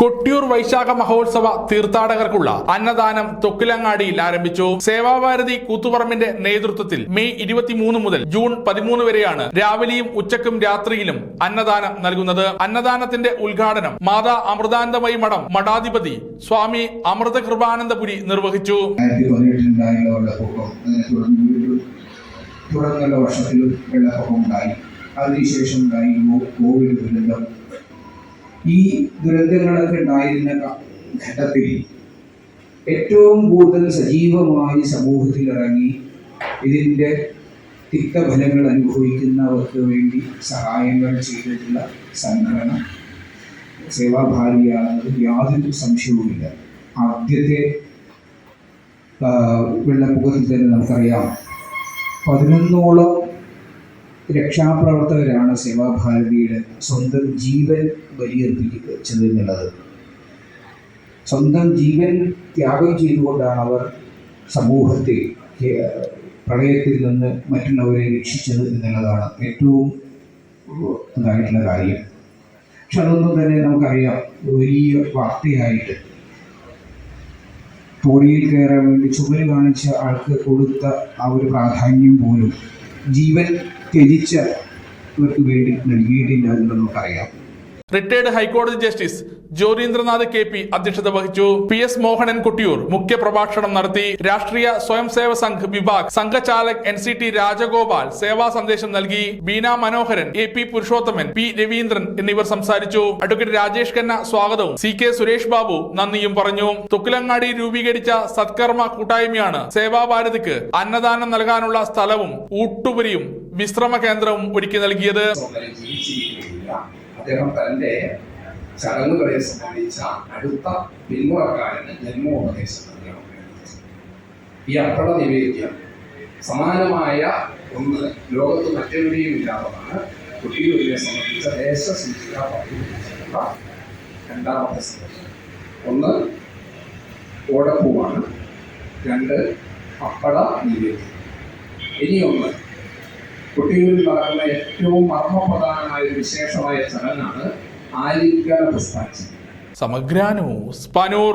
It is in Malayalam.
കൊട്ടിയൂർ വൈശാഖ മഹോത്സവ തീർത്ഥാടകർക്കുള്ള അന്നദാനം തൊക്കിലങ്ങാടിയിൽ ആരംഭിച്ചു. സേവാഭാരതി കൂത്തുപറമ്പിന്റെ നേതൃത്വത്തിൽ മെയ് 23 മുതൽ ജൂൺ 13 വരെയാണ് രാവിലെയും ഉച്ചക്കും രാത്രിയിലും അന്നദാനം നൽകുന്നത്. അന്നദാനത്തിന്റെ ഉദ്ഘാടനം മാതാ അമൃതാനന്ദമയി മഠം മഠാധിപതി സ്വാമി അമൃത കൃപാനന്ദപുരി നിർവഹിച്ചു. തുടർന്നുള്ള വർഷത്തിലും വെള്ളപ്പൊക്കം ഉണ്ടായി. അതിനുശേഷം ഉണ്ടായി കോവിഡ് ദുരന്തം. ഈ ദുരന്തങ്ങളൊക്കെ ഉണ്ടായിരുന്ന ഘട്ടത്തിൽ ഏറ്റവും കൂടുതൽ സജീവമായി സമൂഹത്തിൽ ഇറങ്ങി ഇതിൻ്റെ തിക്തഫലങ്ങൾ അനുഭവിക്കുന്നവർക്ക് വേണ്ടി സഹായങ്ങൾ ചെയ്തിട്ടുള്ള സംഘടന സേവാഭാരതിയാണെന്നതിൽ യാതൊരു സംശയവുമില്ല. ആദ്യത്തെ വെള്ളപ്പൊക്കത്തിൽ തന്നെ നമുക്കറിയാം 11ഓളം രക്ഷാപ്രവർത്തകരാണ് സേവാഭാരതിയുടെ സ്വന്തം ജീവൻ ബലിയർപ്പിച്ചത് എന്നുള്ളത്. സ്വന്തം ജീവൻ ത്യാഗം ചെയ്തുകൊണ്ടാണ് അവർ സമൂഹത്തെ പ്രളയത്തിൽ നിന്ന് മറ്റുള്ളവരെ രക്ഷിച്ചത് എന്നുള്ളതാണ് ഏറ്റവും ഇതായിട്ടുള്ള കാര്യം. പക്ഷെ അതൊന്നും തന്നെ നമുക്കറിയാം, വലിയ വാർത്തയായിട്ട് തോണിയിൽ കയറാൻ വേണ്ടി ചുമര് കാണിച്ച ആൾക്ക് കൊടുത്ത ആ ഒരു പ്രാധാന്യം പോലും ജീവൻ ത്യജിച്ചവർക്ക് വേണ്ടി നൽകിയിട്ടില്ല എന്ന് നമുക്കറിയാം. റിട്ടയർഡ് ഹൈക്കോടതി ജസ്റ്റിസ് ജ്യോതീന്ദ്രനാഥ് KP അധ്യക്ഷത വഹിച്ചു. PS മോഹനൻ കൊട്ടിയൂർ മുഖ്യ പ്രഭാഷണം നടത്തി. രാഷ്ട്രീയ സ്വയം സേവ സംഘ് വിഭാഗ് സംഘചാലക് NCT രാജഗോപാൽ സേവാ സന്ദേശം നൽകി. ബീന മനോഹരൻ, AP പുരുഷോത്തമൻ, P രവീന്ദ്രൻ എന്നിവർ സംസാരിച്ചു. അഡ്വക്കേറ്റ് രാജേഷ് ഖന്ന സ്വാഗതവും CK സുരേഷ് ബാബു നന്ദിയും പറഞ്ഞു. തൊക്കിലങ്ങാടി രൂപീകരിച്ച സത്കർമ്മ കൂട്ടായ്മയാണ് സേവാഭാരതിക്ക് അന്നദാനം നൽകാനുള്ള സ്ഥലവും ഊട്ടുപുരിയും വിശ്രമ കേന്ദ്രവും ഒരുക്കി നൽകിയത്. അദ്ദേഹം തന്റെ ചടങ്ങുകളെ സംബന്ധിച്ച അടുത്ത പിന്മുറക്കാരന് ജന്മോപദേശം നൽകണം. ഈ അപ്പട നിവേദ്യം സമാനമായ ഒന്ന് ലോകത്ത് മറ്റെവിടെയും ഇല്ലാത്തതാണ്. കൊട്ടിയൂരിനെ സംബന്ധിച്ച ദേശസൂചിക പദ്ധതിയിലുള്ള രണ്ടാമത്തെ സന്ദേശം. ഒന്ന് ഓടപ്പൂവാണ്, 2 അപ്പട നിവേദ്യം. ഇനിയൊന്ന് കൊട്ടിയൂരിൽ നടക്കുന്ന ഏറ്റവും മർമ്മപ്രധാനമായ ഒരു വിശേഷമായ ചടങ്ങാണ് ആലിംഗന പുഷ്പാഞ്ജലി. സമഗ്ര ന്യൂസ് പനൂർ.